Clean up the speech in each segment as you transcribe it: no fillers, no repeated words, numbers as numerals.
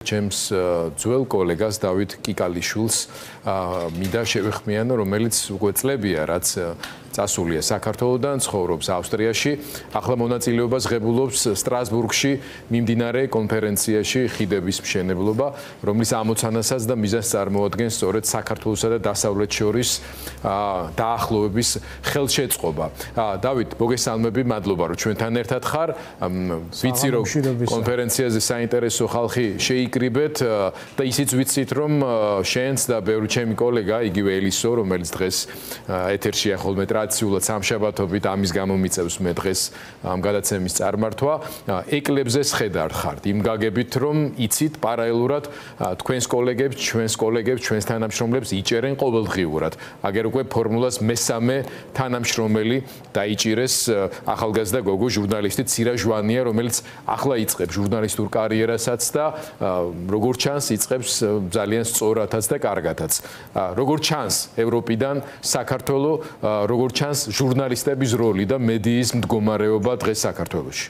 ჩემს ძველ კოლეგას დავით კიკალიშვილს მინდა შევეხმიანო, რომელიც უკვე წლებია, რაც წასულია საქართველოდან, ცხოვრობს ავსტრიაში, ახლა მონაწილეობას ღებულობს სტრასბურგში მიმდინარე კონფერენციაში ხიდების მშენებლობა, რომლის ამოცანასაც და მიზანს წარმოადგენს სწორედ საქართველოსა და დასავლეთს შორის დაახლოების ხელშეწყობა. დავით, მოგესალმები, მადლობა რომ ჩვენთან ერთად ხარ. ვიცი რომ კონფერენციაზე საინტერესო ხალხი შეიკრიბეთ და ისიც ვიცით რომ შენც და ბევრი ჩემი კოლეგა, იგივე ელისო, რომელიც დღეს ეთერშია ხოლმე ტრადიციულად სამშაბათობით, ამის გამო მიწევს მე დღეს ამ გადაცემის წარმართვა, ეკლებზე სხედარ ხართ, იმ გაგებით რომ იცით პარალელურად თქვენს კოლეგებს, ჩვენს თანამშრომლებს იჭერენ ყოველდღიურად. აგერ უკვე ფორმულას მესამე თანამშრომელი დაიჭირეს ახალგაზრდა გოგო ჟურნალისტი ცირა ჟვანია, რომელიც ახლა იწყებს ჟურნალისტურ კარიერასაც და როგორც ჩანს იწყებს ძალიან სწორადაც და კარგადაც. როგორც ჩანს ევროპიდან საქართველოს, როგორც ჩანს ჟურნალისტების როლი და მედიის მდგომარეობა დღეს საქართველოში.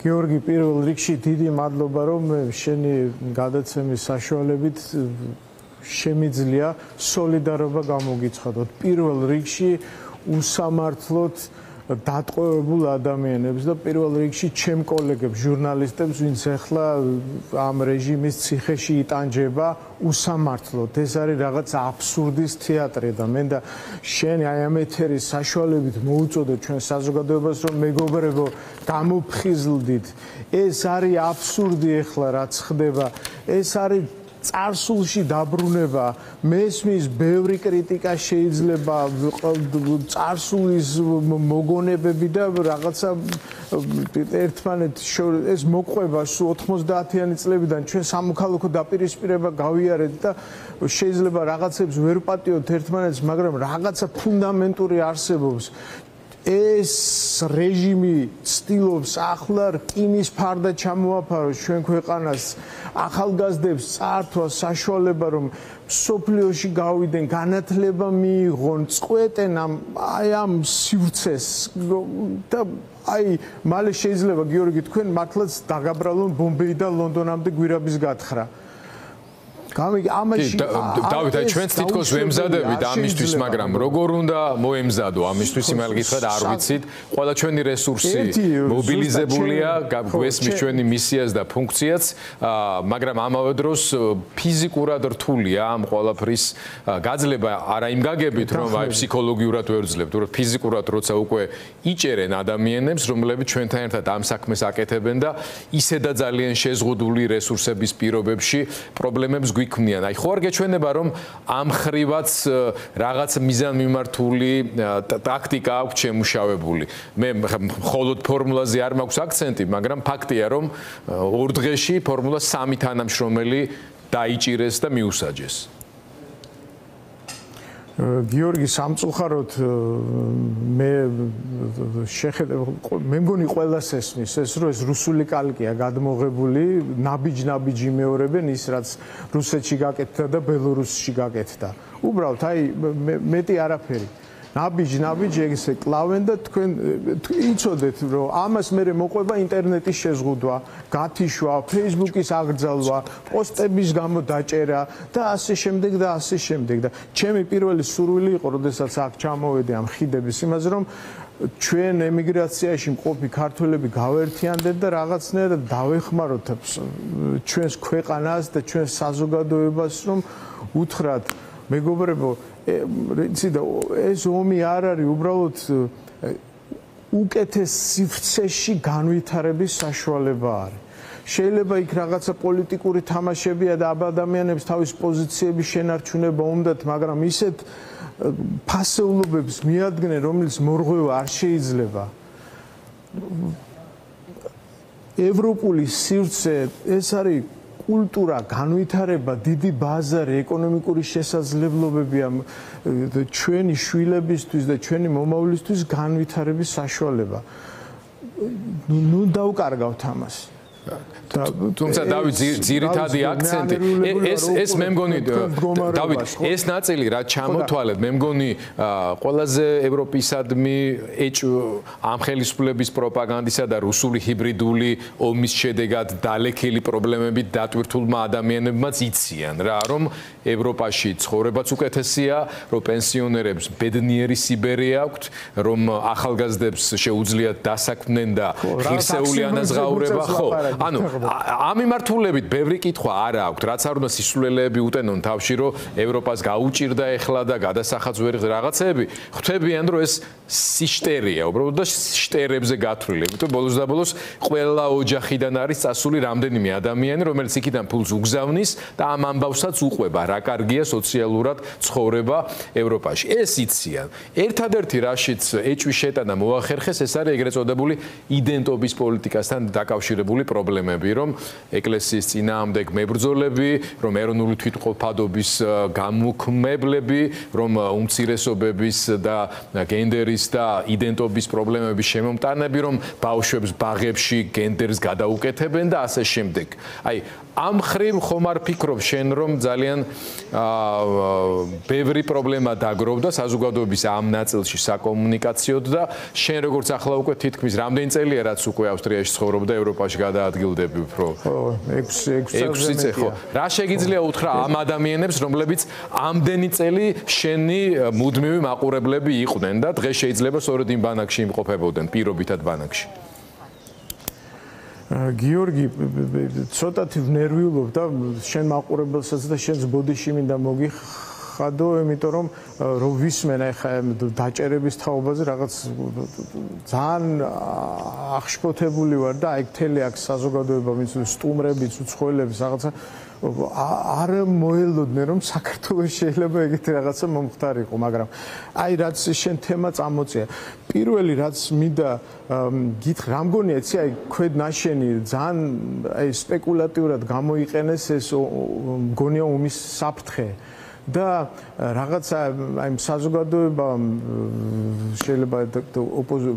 გიორგი, პირველ რიგში დიდი მადლობა რომ შენი გადაცემის საშუალებით შემიძლია სოლიდარობა გამოგიცხადოთ. პირველ რიგში უსამართლოდ დატყვევებულ ადამიანებს და პირველ რიგში ჩემ კოლეგებს, ჟურნალისტებს, ვინც ახლა ამ რეჟიმის ციხეში იტანჯება უსამართლოდ. ეს არის რაღაც აბსურდის თეატრი და მე და შენ აი ამ ეთერის საშუალებით მოუწოდე ჩვენ საზოგადოებას რომ მეგობრებო, გამოფხიზლდით. ეს არის აბსურდი ახლა რაც ხდება. ეს არის წარსულში დაბრუნება. მესმის ბევრი კრიტიკა შეიძლება წარსულის მოგონებები და რაღაცა ერთმანეთს ეს მოყვება 90-იანი წლებიდან ჩვენ სამოქალაქო დაპირისპირება გავიარეთ და შეიძლება რაღაცებს ვერ პატიოთ ერთმანეთს, მაგრამ რაღაცა ფუნდამენტური არსებობს. ეს რეჟიმი ცდილობს ახლა რკინის ფარდა ჩამოაფაროს ჩვენ ქვეყანას, ახალგაზრდებს წაართვა საშუალება რომ სოფლიოში გავიდნენ, განათლება მიიღონ, წყვეტენ ამ სივრცეს და აი მალე შეიძლება გიორგი თქვენ მართლაც დაგაბრალონ ბომბეიდან ლონდონამდე გვირაბის გათხრა. ამაში დავით, აი ჩვენც თითქოს ვემზადებით ამისთვის, მაგრამ როგორ უნდა მოემზადო ამისთვის, იმალ გითხრათ, არ ვიცით. ყველა ჩვენი რესურსი მობილიზებულია, გვესმის ჩვენი მისიას და ფუნქციაც, მაგრამ ამავე დროს ფიზიკურად რთულია ამ ყველაფრის გაძლება, არა იმ გაგებით, რომ აი ფსიქოლოგიურად ვერძლებთ, უბრალოდ ფიზიკურად როცა უკვე იჭერენ ადამიანებს, რომლებიც ჩვენთან ერთად ამ საქმეს აკეთებენ და ისედა ძალიან შეზღუდული რესურსების პირობებში პრობლემებს ქმნიან. აი ხო არ გეჩვენება რომ ამ ხრივაც რაღაც მიზანმიმართული ტაქტიკა აქვს შემუშავებული. მე მხოლოდ ფორმულაზე არ მაქვს აქცენტი, მაგრამ ფაქტია რომ ორ დღეში ფორმულა 3 თანამშრომელი დაიჭირეს და მიუსაჯეს. გიორგი, სამწუხაროდ მე მგონი ყველას ესმის ეს რომ ეს რუსული კალკია გადმოღებული, ნაბიჯ იმეორებენ ის რაც რუსეთში გაკეთდა და ბელორუსში გაკეთდა. უბრალოდ აი მეტი არაფერი. ნაბიჯ ესე კლავენ და თქვენ იცოდეთ რომ ამას მე მოყვება ინტერნეტის შეზღუდვა, გათიშვა, ფეისბუქის აგრძალვა, პოსტების გამო დაჭერა და ასე შემდეგ და ასე შემდეგ და ჩემი პირველი სურვილი იყო, როდესაც აქ ჩამოვედი ამ ხიდების იმაზე რომ ჩვენ ემიგრაციაში მყოფი ქართველები გავერთიანდეთ და რაღაცნაირად დავეხმაროთ ჩვენს ქვეყანას და ჩვენს საზოგადოებას რომ უთხრათ მეგობრებო, იცი და ეს ომი არ არის უბრალოდ უკეთეს სივრცეში განვითარების საშუალება არის. შეიძლება იქ რაღაცა პოლიტიკური თამაშებია და ადამიანებს თავის პოზიციების შენარჩუნება უნდათ, მაგრამ ისეთ ფასეულობებს მიადგენენ, რომელიც მორღვევა არ შეიძლება. ევროპული სივრცე ეს არის კულტურა, განვითარება, დიდი ბაზარი, ეკონომიკური შესაძლებლობები ამ ჩვენი შვილებისთვის და ჩვენი მომავლისთვის განვითარების საშუალება. ნუ დავკარგავთ ამას. თუმცა დავით ძირითადი აქცენტი ეს მე მგონი დავით ეს ნაწილი რაც ჩამოთვალეთ მე მგონი ყველაზე ევროპისადმი ამ ხელისუფლების პროპაგანდისა და რუსული ჰიბრიდული ომის შედეგად დალექილი პრობლემებით დატვირთულმა ადამიანებმაც იციან რა რომ ევროპაში ცხოვრებაც უკეთესია რომ პენსიონერებს ბედნიერი სიბერი აქვთ რომ ახალგაზრდებს შეუძლიათ დასაქმდნენ და ღირსეული ანაზღაურება ხო ანუ ამ მიმართულებით ბევრი კითხვა არა აქვთ რაც არ უნდა სისულელეები უტენონ თავში რომ ევროპას გაუჭირდა ეხლა და გადასახაც ვერ რაღაცეები ხვდებიან რომ ეს სიშტერია უბრალოდ და შტერებზე გათვლილი იმიტომ ბოლოს და ბოლოს ყველა ოჯახიდან არის წასული რამდენიმე ადამიანი რომელიც იქიდან ფულს უგზავნის და ამ ამბავსაც უყვება რა კარგია სოციალურად ცხოვრება ევროპაში ეს იციან ერთადერთი რაშიც ეჭვის შეტანა მოახერხეს ეს არის ეგრეთ წოდებული იდენტობის პოლიტიკასთან დაკავშირებული პრობლემები რომ ეკლესიის წინააღმდეგ მებრძოლები რომ ეროვნული თვითმყოფადობის გამოქმნებლები რომ უმცირესობების და გენდერის და იდენტობის პრობლემების შემომტანები რომ ბავშვებს ბაღებში გენდერს გადაუკეთებენ და ასე შემდეგ აი ამ ხრივ ხომ არ ფიქრობ შენ რომ ძალიან ბევრი პრობლემა დაგროვდა საზოგადოების ამ ნაწილში საკომუნიკაციოდ და შენ როგორც ახლა უკვე თითქმის რამდენი წელია რაც უკვე ავსტრიაში ცხოვრობ და ევროპაში გადაადგილდები უფრო 6 წელი ხო რა შეგიძლია უთხრა ამ ადამიანებს რომლებიც ამდენი წელი შენი მუდმივი მაყურებლები იყვნენ და დღეს შეიძლება სწორედ იმ ბანაკში იმყოფებოდნენ პირობითად ბანაკში გიორგი ცოტათი ვნერვიულობ და შენ მაყურებელსაც და შენს ბოდიში მინდა მოგიხადო იმიტომ რომ რო ვისმენ ახლა დაჭერების თაობაზე რაღაც ძალიან აღშფოთებული ვარ და აი მთელი აქ საზოგადოება ვინც სტუმრებიც უცხოელებს რაღაცა არ მოელოდნენ რომ საქართველოს შეიძლება ეგეთი რაღაცა მომხდარიყო მაგრამ აი რაც შენ თემა წამოწია პირველი რაც მინდა გითხრა რა მგონია იცი აი ქვედნაშენი ძალიან აი სპეკულატიურად გამოიყენეს ეს მგონია ომის საფრთხე და რაღაცა აი საზოგადოება შეიძლება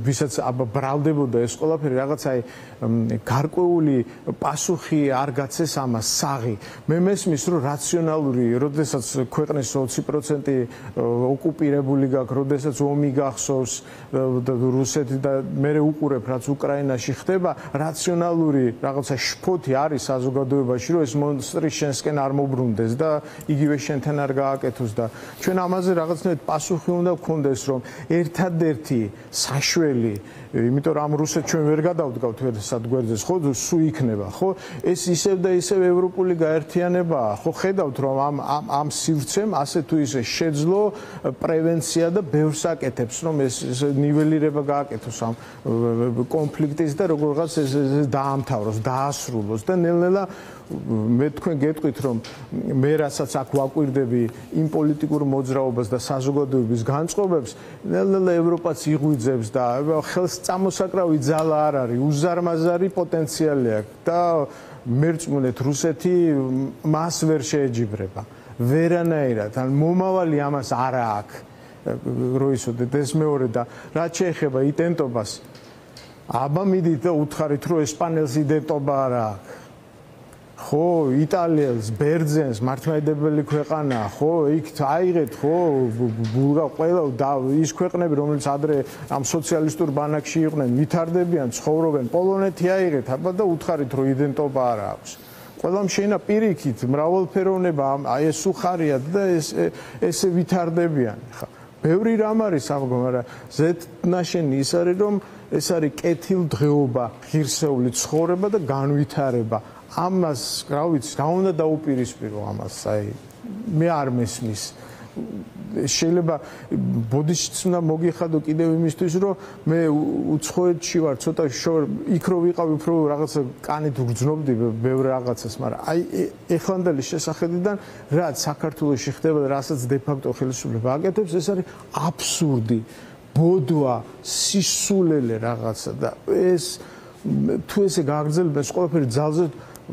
ვისაც ბრალდებოდა ეს ყველაფერი რაღაცა აი გარკვეული პასუხი არ გაცეს ამას საღი მე მესმის რომ რაციონალური როდესაც ქვეყნის 20% ოკუპირებული გაქვს როდესაც ომი გახსოვს რუსეთი და მე უყურებ რაც უკრაინაში ხდება რაციონალური რაღაცა შფოთი არის საზოგადოებაში რომ ეს მონსტრი შენსკენ არ მოbrunდეს და იგივე შენთან არ გააკეთოს და ჩვენ ამაზე რაღაცნაირად პასუხი უნდა გქონდეს რომ ერთადერთი საშველი იმიტომ რომ ამ რუსეთს ჩვენ ვერ გადავდგავთ ვერსად გვერდზე ხო სუ იქნება ხო ეს ისევ და ისევ ევროპული გაერთიანებაა ხო ხედავთ რომ ამ სივრცემ ასე თუ ისე შეძლო პრევენცია და ბევრს აკეთებს რომ ეს ნიველირება გააკეთოს ამ კონფლიქტის და როგორღაც ეს დაამთავროს დაასრულოს და ნელ-ნელა მე თქვენ გეტყვით რომ მე რასაც აქ ვაკვირდები იმ პოლიტიკურ მოძრაობას და საზოგადოების განწყობებს ნელ-ნელა ევროპაც იღვიძებს და ხელს წამოსაკრავი ძალა არ არის უზარმაზარი პოტენციალი აქვს და მერწმუნეთ რუსეთი მას ვერ შეეჯიბრება ვერანაირად ან მომავალი ამას არ აქვს რო ისოდეთ ეს მეორე და რაც შეეხება იდენტობას აბა მიდით და უთხარით რომ ესპანელს იდენტობა არ აქვს ხო იტალიელს ბერძენს მართლმადიდებელი ქვეყანაა ხო იქ აიღეთ ხო ბულგა ყველა და ის ქვეყნები რომელიც ადრე ამ სოციალისტურ ბანაკში იყვნენ ვითარდებიან ცხოვრობენ პოლონეთი აიღეთ აბა და უთხარით რომ იდენტობა არ აქვს ყველამ შეინა პირიქით მრავალფეროვნება აი ეს უხარია და ესე ვითარდებიან ხა ბევრი რამ არის აღგო მაგრამ ზეთნაშენი ის არის რომ ეს არის კეთილდღეობა ღირსეული ცხოვრება და განვითარება ამას რა ვიცი რა უნდა დაუპირისპირო ამას აი მე არ მესმის შეიძლება ბოდიშიც უნდა მოგიხადო კიდევ იმისთვის რომ მე უცხოეთში ვარ ცოტა იქ რო ვიყავი უფრო რაღაცა კანით ვგრძნობდი ბევრ რაღაცას მაგრამ აი ეხლანდელი შესახედიდან რაც საქართველოში ხდება და რასაც დე ფაქტო ხელისუფლება აკეთებს ეს არის აბსურდი ბოდვა სისულელე რაღაცა და ეს თუ ესე გააგრძელება ეს ყველაფერი ძალზე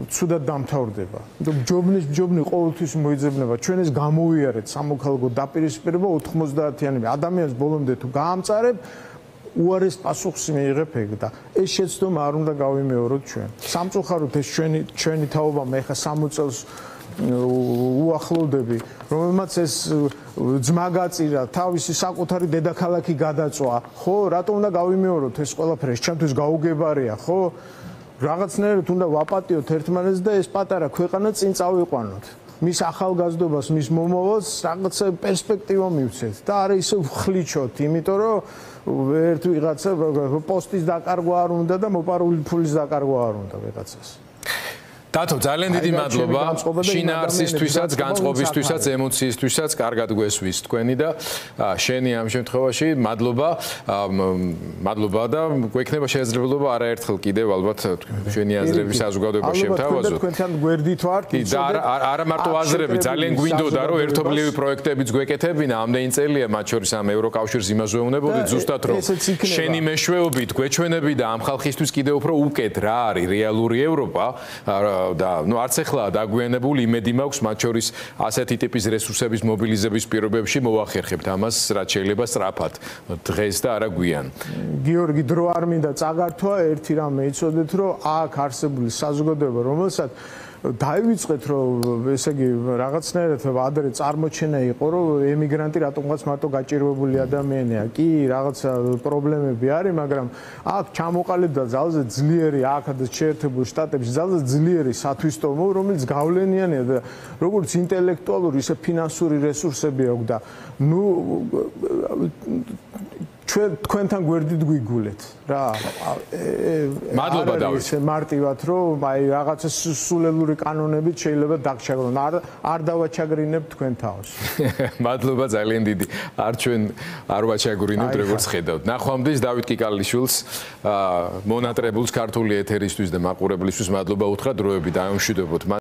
ცუდად დამთავრდება. ჯობნი ყოველთვის მოიძებნება. ჩვენ ეს გამოვიარეთ სამოქალაქო დაპირისპირება 90-იანები. ადამიანს ბოლომდე თუ გაამწარებ უარეს პასუხს მიიღებ ეგ და ეს შეცდომა არ უნდა გავიმეოროთ ჩვენ. სამწუხაროდ ეს ჩვენი თაობა მე ხა 60 წელს უახლოვდები, რომელმაც ეს ძმა გაწირა, თავისი საკუთარი დედაქალაქი გადაწვა. ხო, რატომ უნდა გავიმეოროთ ეს ყველაფერი? ჩემთვის გაუგებარია, ხო? რაღაცნაირად უნდა ვაპატიოთ ერთმანეთს და ეს პატარა ქვეყანა წინ წავიყვანოთ. მის ახალგაზრდობას, მის მომავალს რაღაცა პერსპექტივა მივცეთ და არა ისე ვხლიჩოთ, იმიტომ რომ ერთ ვიღაცა პოსტის დაკარგვა არ უნდა და მოპარული ფულის დაკარგვა არ უნდა ვიღაცას. დათო, ძალიან დიდი მადლობა შინაარსისთვისაც, განწყობისთვისაც, ემოციისთვისაც, კარგად გვესვის თქვენი და შენი ამ შემთხვევაში მადლობა და გვექნება შესაძლებლობა არაერთხელ კიდევ ალბათ ჩვენი აზრების საზოგადოება შემთავაზოთ. ალბათ თქვენთან გვერდით ვართ. და არა მარტო აზრები, ძალიან გვინდოდა რომ ერთობლივი პროექტებიც გვეკეთებინა ამდენი წელია, მათ შორის ამ ევროკავშირის იმაზე ვეუბნებოდი ზუსტად რომ შენი მეშვეობით გვეჩვენები და ამ ხალხისთვის კიდევ უფრო უკეთ რა არის რეალური ევროპა და არც ეხლა დაგვიანებული იმედი მაქვს მათ შორის ასეთი ტიპის რესურსების მობილიზების პირობებში მოვახერხებთ ამას რაც შეიძლება სწრაფად დღეს და არა გვიან. გიორგი, დრო არ მინდა წაგართვა, ერთი რამე იცოდეთ რომ აქ არსებული საზოგადოება რომელსაც დაივიწყეთ რომ ესე იგი რაღაცნაირად ადრე წარმოჩენა იყო რომ ემიგრანტი რატომღაც მარტო გაჭირვებული ადამიანია. კი, რაღაცა პრობლემები არის, მაგრამ აქ ჩამოყალიბდა ძალზე ძლიერი აქ შეერთებულ შტატებში ძალზე ძლიერი სათვისტომო, რომელიც გავლენიანია და როგორც ინტელექტუალური, ისე ფინანსური რესურსები აქვს და ჩვენ თქვენთან გვერდით გვიგულეთ რა. მადლობა დავით. ისე მარტივად რომ აი რაღაცა სულელური კანონებით შეიძლება დაგჩაგრონ. არ დავაჩაგრინებ თქვენ თავს. მადლობა ძალიან დიდი. არ ვაჩაგრინებთ როგორც ხედავთ. ნახვამდის დავით კიკალიშვილს მონატრებულს ქართული ეთერისთვის და მაყურებლისთვის მადლობა უთხრა დროებით დაემშვიდობოთ.